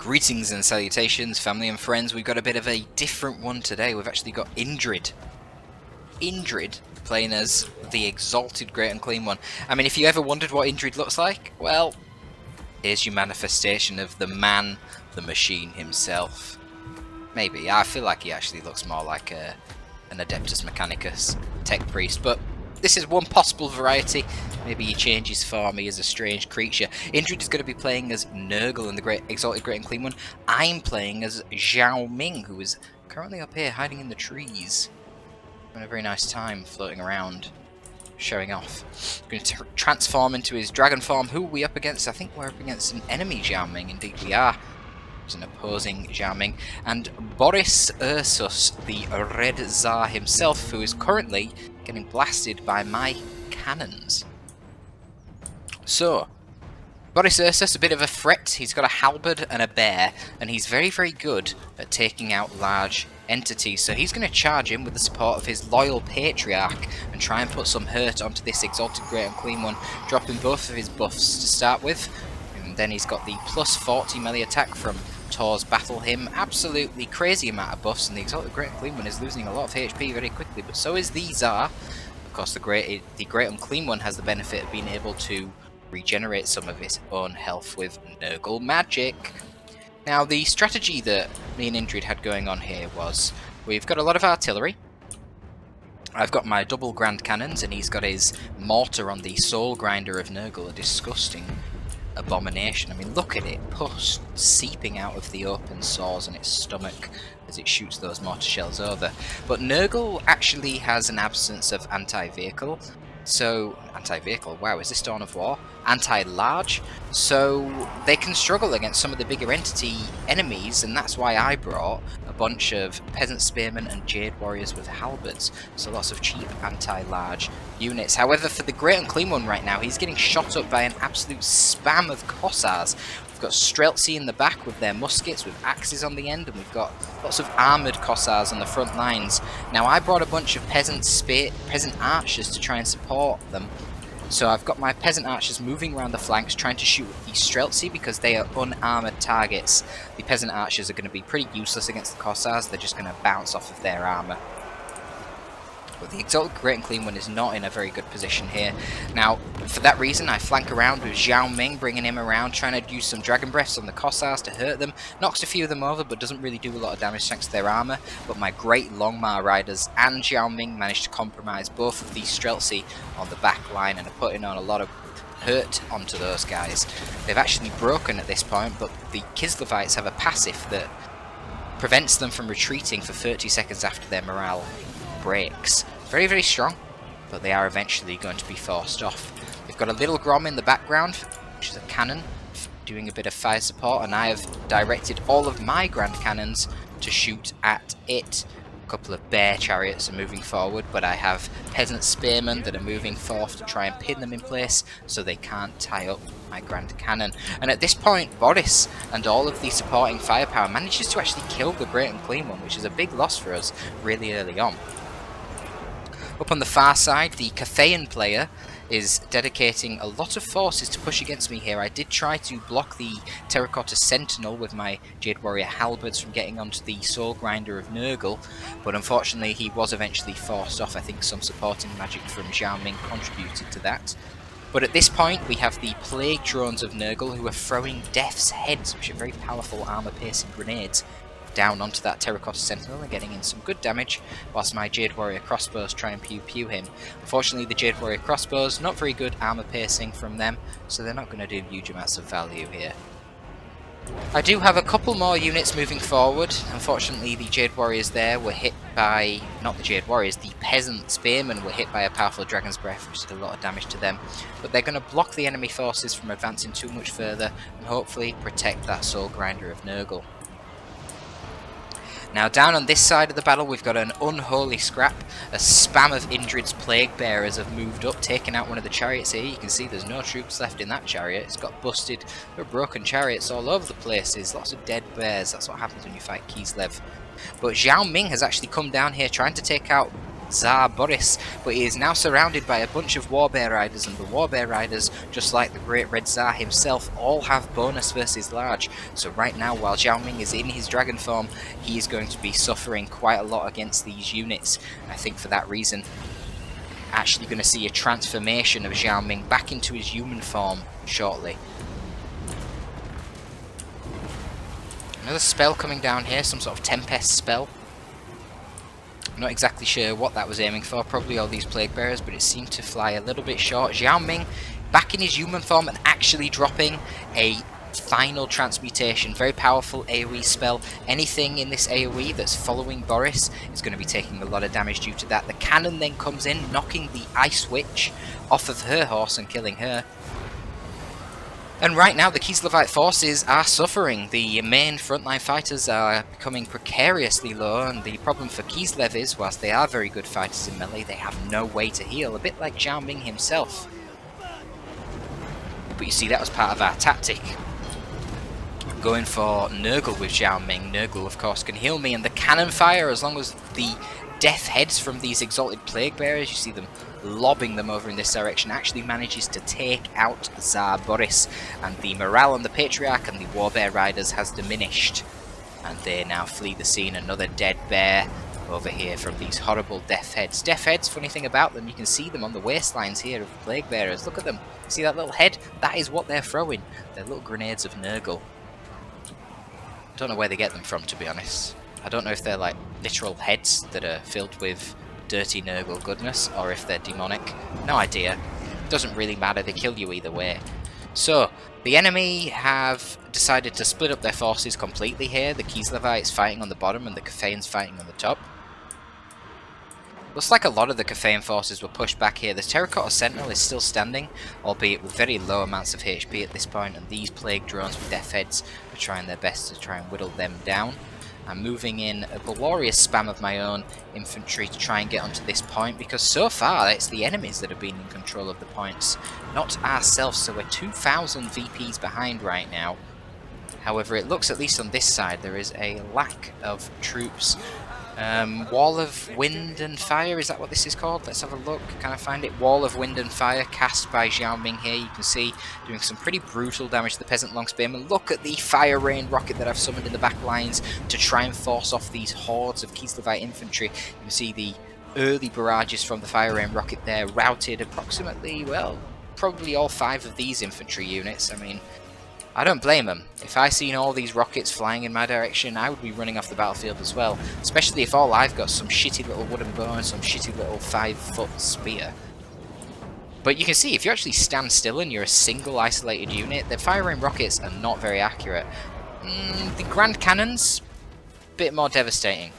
Greetings and salutations, family and friends. We've got a bit of a different one today. We've actually got Indrid. Indrid playing as the Exalted Great Unclean One. I mean, if you ever wondered what Indrid looks like, well, here's your manifestation of the man, the machine himself. Maybe. I feel like he actually looks more like an Adeptus Mechanicus tech priest, but this is one possible variety. Maybe he changes form, he is a strange creature. Indrid is going to be playing as Nurgle in the Exalted Great Unclean One. I'm playing as Zhao Ming, who is currently up here hiding in the trees. Having a very nice time floating around, showing off. Going to transform into his dragon form. Who are we up against? I think we're up against an enemy Zhao Ming. Indeed we are. It's an opposing Zhao Ming. And Boris Ursus, the Red Tsar himself, who is currently getting blasted by my cannons. So, Boris Ursus, a bit of a threat. He's got a halberd and a bear, and he's very, very good at taking out large entities. So he's going to charge in with the support of his loyal patriarch and try and put some hurt onto this Exalted Great Unclean One, dropping both of his buffs to start with. And then he's got the plus 40 melee attack from Tor's Battle Hymn. Absolutely crazy amount of buffs, and the Exalted Great Unclean One is losing a lot of HP very quickly, but so is the Tsar. Of course, the Great Unclean One has the benefit of being able to regenerate some of its own health with Nurgle magic. Now, the strategy that me and Indrid had going on here was, we've got a lot of artillery. I've got my double grand cannons, and he's got his mortar on the soul grinder of Nurgle, a disgusting abomination. I mean, look at it, pus seeping out of the open sores in its stomach as it shoots those mortar shells over. But Nurgle actually has an absence of anti-vehicle. So, anti-vehicle, wow, is this Dawn of War? Anti-large, so they can struggle against some of the bigger entity enemies, and that's why I brought a bunch of Peasant Spearmen and Jade Warriors with halberds, so lots of cheap anti-large units. However, for the Great Unclean One right now, he's getting shot up by an absolute spam of Cossars. We've got Streltsy in the back with their muskets with axes on the end, and we've got lots of armoured Cossars on the front lines. Now, I brought a bunch of peasant archers to try and support them. So I've got my peasant archers moving around the flanks, trying to shoot the Streltsy because they are unarmoured targets. The peasant archers are going to be pretty useless against the Cossars. They're just going to bounce off of their armour. But the Exalted Great Unclean One is not in a very good position here. Now, for that reason, I flank around with Zhao Ming, bringing him around, trying to use some Dragon Breaths on the Cossars to hurt them. Knocks a few of them over, but doesn't really do a lot of damage thanks to their armour. But my great Longmar Riders and Zhao Ming managed to compromise both of these Streltsy on the back line and are putting on a lot of hurt onto those guys. They've actually broken at this point, but the Kislevites have a passive that prevents them from retreating for 30 seconds after their morale breaks. Very, very strong, but they are eventually going to be forced off. We've got a little Grom in the background, which is a cannon, doing a bit of fire support, and I have directed all of my grand cannons to shoot at it. A couple of bear chariots are moving forward, but I have peasant spearmen that are moving forth to try and pin them in place so they can't tie up my grand cannon. And at this point, Boris and all of the supporting firepower manages to actually kill the Great Unclean One, which is a big loss for us really early on. Up on the far side, the Cathayan player is dedicating a lot of forces to push against me here. I did try to block the Terracotta Sentinel with my Jade Warrior halberds from getting onto the Soul Grinder of Nurgle, but unfortunately he was eventually forced off. I think some supporting magic from Zhao Ming contributed to that. But at this point we have the Plague Drones of Nurgle who are throwing Death's Heads, which are very powerful armour-piercing grenades, down onto that Terracotta Sentinel and getting in some good damage, whilst my Jade Warrior crossbows try and pew him. Unfortunately, the Jade Warrior crossbows, not very good armor piercing from them, so they're not going to do huge amounts of value here. I do have a couple more units moving forward. Unfortunately, the Jade Warriors there were hit by, not the Jade Warriors, the Peasant Spearmen were hit by a powerful Dragon's Breath, which did a lot of damage to them. But they're going to block the enemy forces from advancing too much further, and hopefully protect that Soul Grinder of Nurgle. Now down on this side of the battle we've got an unholy scrap. A spam of Indrid's Plague Bearers have moved up, taking out one of the chariots here. You can see there's no troops left in that chariot. It's got busted. There are broken chariots all over the places. Lots of dead bears. That's what happens when you fight Kislev. But Zhao Ming has actually come down here trying to take out Tsar Boris, but he is now surrounded by a bunch of Warbear Riders, and the Warbear Riders, just like the Great Red Tsar himself, all have bonus versus large. So right now, while Zhao Ming is in his dragon form, he is going to be suffering quite a lot against these units. I think for that reason, actually going to see a transformation of Zhao Ming back into his human form shortly. Another spell coming down here, some sort of Tempest spell. I'm not exactly sure what that was aiming for, probably all these Plague Bearers, but it seemed to fly a little bit short. Zhao Ming back in his human form and actually dropping a final transmutation. Very powerful AoE spell. Anything in this AoE that's following Boris is going to be taking a lot of damage due to that. The cannon then comes in, knocking the Ice Witch off of her horse and killing her. And right now the Kislevite forces are suffering. The main frontline fighters are becoming precariously low, and the problem for Kislev is, whilst they are very good fighters in melee, they have no way to heal, a bit like Zhao Ming himself. But you see, that was part of our tactic. Going for Nurgle with Zhao Ming. Nurgle, of course, can heal me, and the cannon fire, as long as the death heads from these Exalted Plague Bearers, you see them lobbing them over in this direction, actually manages to take out Tsar Boris, and the morale on the Patriarch and the Warbear Riders has diminished, and they now flee the scene. Another dead bear over here from these horrible death heads. Death heads, funny thing about them, you can see them on the waistlines here of the Plague Bearers. Look at them. See that little head? That is what they're throwing. They're little grenades of Nurgle. I don't know where they get them from, to be honest. I don't know if they're like literal heads that are filled with dirty Nurgle goodness, or if they're demonic. No idea. Doesn't really matter, they kill you either way. So, the enemy have decided to split up their forces completely here. The Kislevites fighting on the bottom and the Cathayans fighting on the top. Looks like a lot of the Cathayan forces were pushed back here. The Terracotta Sentinel is still standing, albeit with very low amounts of HP at this point, and these Plague Drones with death heads are trying their best to try and whittle them down. I'm moving in a glorious spam of my own infantry to try and get onto this point, because so far it's the enemies that have been in control of the points, not ourselves. So we're 2,000 VPs behind right now. However, it looks, at least on this side, there is a lack of troops. Wall of Wind and Fire, is that what this is called? Let's have a look. Can I find it? Wall of Wind and Fire cast by Zhao Ming here. You can see doing some pretty brutal damage to the Peasant Long Spearman. Look at the Fire Rain rocket that I've summoned in the back lines to try and force off these hordes of Kislevite infantry. You can see the early barrages from the Fire Rain rocket there routed approximately, well, probably all 5 of these infantry units. I mean, I don't blame them. If I seen all these rockets flying in my direction, I would be running off the battlefield as well. Especially if all I've got some shitty little wooden bow and some shitty little 5-foot spear. But you can see, if you actually stand still and you're a single isolated unit, the fire rain rockets are not very accurate. The Grand Cannons, bit more devastating.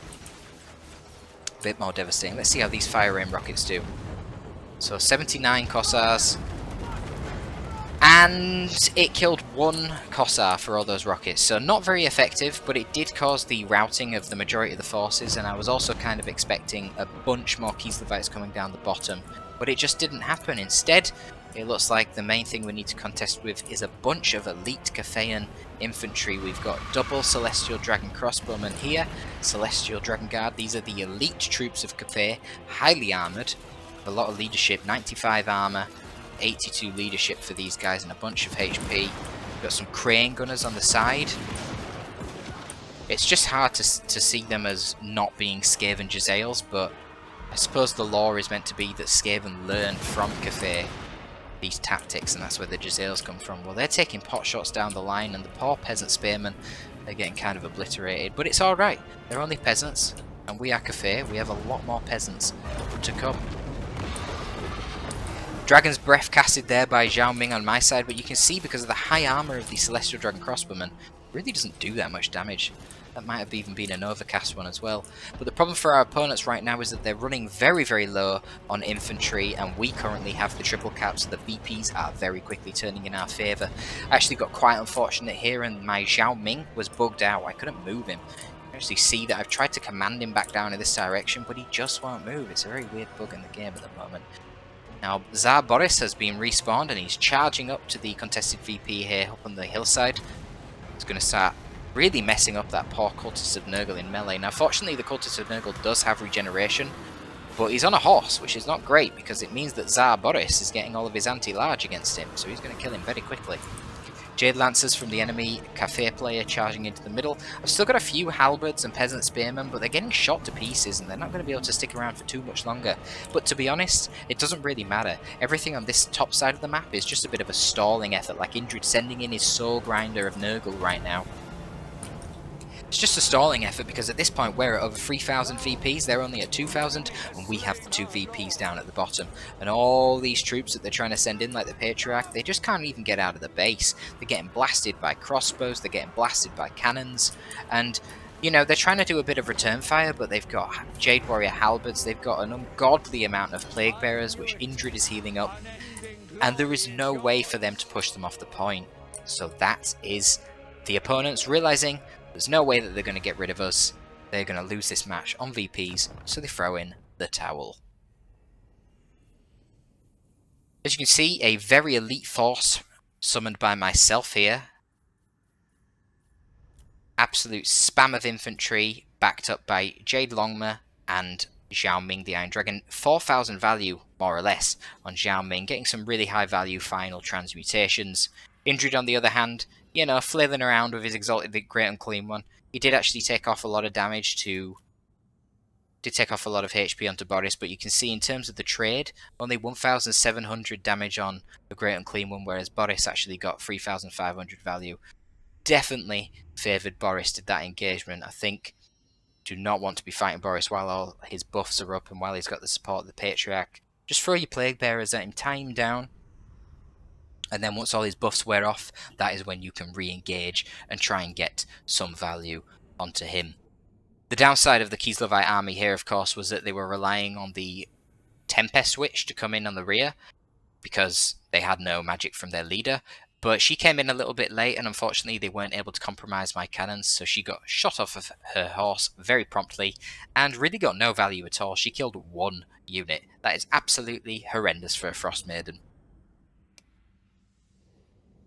Bit more devastating. Let's see how these fire rain rockets do. So 79 Kossars. And it killed 1 Kossar for all those rockets, so not very effective, but it did cause the routing of the majority of the forces, and I was also kind of expecting a bunch more Kislevites coming down the bottom, but it just didn't happen. Instead, it looks like the main thing we need to contest with is a bunch of elite Cathayan infantry. We've got double Celestial Dragon Crossbowmen here, Celestial Dragon Guard. These are the elite troops of Cathay, highly armoured, a lot of leadership, 95 armour, 82 leadership for these guys, and a bunch of HP. We've got some crane gunners on the side. It's just hard to see them as not being Skaven Jezzails, but I suppose the lore is meant to be that Skaven learned from Cathay these tactics, and that's where the Jezzails come from. Well, they're taking pot shots down the line, and the poor peasant spearmen are getting kind of obliterated, but it's alright. They're only peasants, and we are Cathay. We have a lot more peasants to come. Dragon's Breath casted there by Zhao Ming on my side, but you can see because of the high armour of the Celestial Dragon Crossbowman, really doesn't do that much damage. That might have even been an overcast one as well. But the problem for our opponents right now is that they're running very, very low on infantry, and we currently have the triple cap, so the VPs are very quickly turning in our favour. I actually got quite unfortunate here, and my Zhao Ming was bugged out. I couldn't move him. You can actually see that I've tried to command him back down in this direction, but he just won't move. It's a very weird bug in the game at the moment. Now, Tsar Boris has been respawned, and he's charging up to the contested VP here up on the hillside. He's going to start really messing up that poor Cultist of Nurgle in melee. Now, fortunately, the Cultist of Nurgle does have regeneration, But he's on a horse, which is not great, because it means that Tsar Boris is getting all of his anti-large against him, so he's going to kill him very quickly. Jade Lancers from the enemy Cathay player charging into the middle. I've still got a few halberds and peasant spearmen, but they're getting shot to pieces and they're not going to be able to stick around for too much longer. But to be honest, it doesn't really matter. Everything on this top side of the map is just a bit of a stalling effort, like Indrid sending in his soul grinder of Nurgle right now. It's just a stalling effort because at this point we're at over 3,000 VPs, they're only at 2,000, and we have the 2 VPs down at the bottom. And all these troops that they're trying to send in, like the Patriarch, they just can't even get out of the base. They're getting blasted by crossbows, they're getting blasted by cannons, and you know, they're trying to do a bit of return fire, but they've got Jade Warrior halberds, they've got an ungodly amount of Plague Bearers, which Indrid is healing up, and there is no way for them to push them off the point. So that is the opponents realizing there's no way that they're going to get rid of us. They're going to lose this match on VPs, so they throw in the towel. As you can see, a very elite force summoned by myself here. Absolute spam of infantry, backed up by Jade Longma and Zhao Ming the Iron Dragon. 4,000 value, more or less, on Zhao Ming, getting some really high value final transmutations. Indrid, on the other hand, you know, flailing around with his Exalted the Great Unclean One. He did actually take off a lot of damage to... did take off a lot of HP onto Boris, but you can see in terms of the trade, only 1,700 damage on the Great Unclean One, whereas Boris actually got 3,500 value. Definitely favoured Boris to that engagement. I think do not want to be fighting Boris while all his buffs are up and while he's got the support of the Patriarch. Just throw your Plague Bearers at him, tie him down, and then once all his buffs wear off, that is when you can re-engage and try and get some value onto him. The downside of the Kislev army here, of course, was that they were relying on the Tempest Witch to come in on the rear, because they had no magic from their leader, but she came in a little bit late, and unfortunately they weren't able to compromise my cannons, so she got shot off of her horse very promptly, and really got no value at all. She killed 1 unit. That is absolutely horrendous for a Frost Maiden.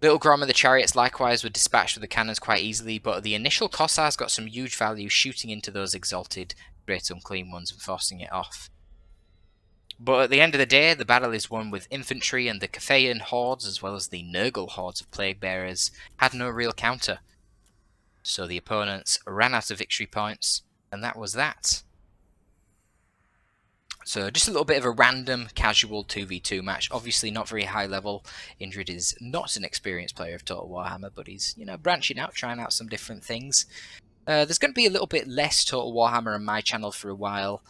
Little Grom and the Chariots likewise were dispatched with the cannons quite easily, but the initial Cossars got some huge value shooting into those Exalted Great Unclean Ones and forcing it off. But at the end of the day, the battle is won with infantry, and the Cathayan hordes, as well as the Nurgle hordes of Plague Bearers, had no real counter. So the opponents ran out of victory points, and that was that. So just a little bit of a random, casual 2v2 match. Obviously not very high level. Indrid is not an experienced player of Total Warhammer, but he's, you know, branching out, trying out some different things. There's going to be a little bit less Total Warhammer on my channel for a while.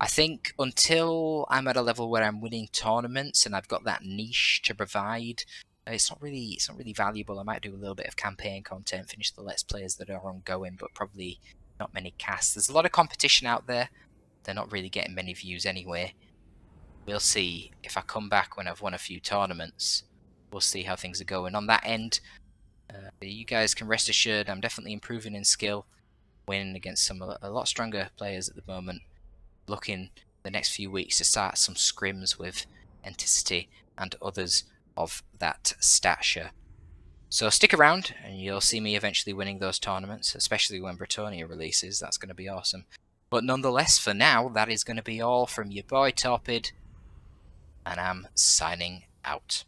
I think until I'm at a level where I'm winning tournaments and I've got that niche to provide, it's not really valuable. I might do a little bit of campaign content, finish the Let's Plays that are ongoing, but probably not many casts. There's a lot of competition out there. They're not really getting many views anyway. We'll see if I come back when I've won a few tournaments. We'll see how things are going on that end. You guys can rest assured I'm definitely improving in skill, winning against a lot stronger players at the moment. Looking the next few weeks to start some scrims with Enticity and others of that stature. So stick around and you'll see me eventually winning those tournaments, especially when Bretonnia releases. That's going to be awesome. But nonetheless, for now, that is going to be all from your boy Torpid, and I'm signing out.